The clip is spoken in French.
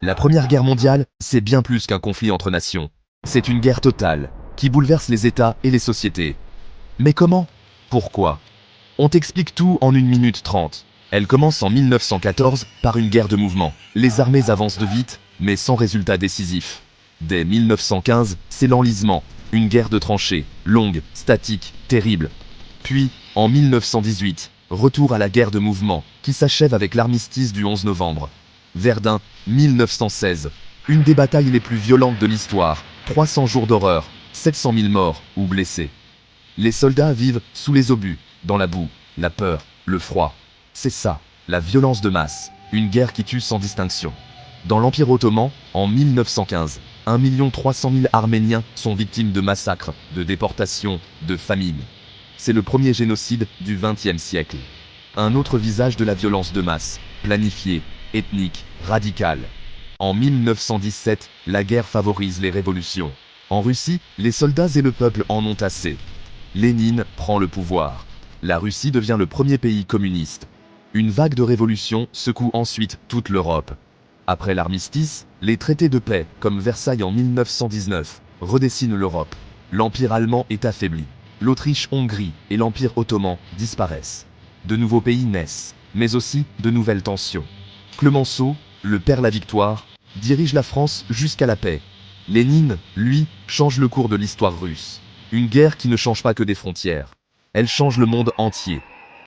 La Première Guerre mondiale, c'est bien plus qu'un conflit entre nations. C'est une guerre totale, qui bouleverse les États et les sociétés. Mais comment? Pourquoi? On t'explique tout en 1 minute 30. Elle commence en 1914 par une guerre de mouvement. Les armées avancent de vite, mais sans résultat décisif. Dès 1915, c'est l'enlisement, une guerre de tranchées, longue, statique, terrible. Puis, en 1918, retour à la guerre de mouvement, qui s'achève avec l'armistice du 11 novembre. Verdun, 1916. Une des batailles les plus violentes de l'histoire. 300 jours d'horreur, 700 000 morts ou blessés. Les soldats vivent sous les obus, dans la boue, la peur, le froid. C'est ça, la violence de masse, une guerre qui tue sans distinction. Dans l'Empire ottoman, en 1915, 1 300 000 Arméniens sont victimes de massacres, de déportations, de famine. C'est le premier génocide du XXe siècle. Un autre visage de la violence de masse, planifiée, ethnique, radicale. En 1917, la guerre favorise les révolutions. En Russie, les soldats et le peuple en ont assez. Lénine prend le pouvoir. La Russie devient le premier pays communiste. Une vague de révolution secoue ensuite toute l'Europe. Après l'armistice, les traités de paix, comme Versailles en 1919, redessinent l'Europe. L'Empire allemand est affaibli. L'Autriche-Hongrie et l'Empire ottoman disparaissent. De nouveaux pays naissent, mais aussi de nouvelles tensions. Clemenceau, le père la victoire, dirige la France jusqu'à la paix. Lénine, lui, change le cours de l'histoire russe. Une guerre qui ne change pas que des frontières. Elle change le monde entier.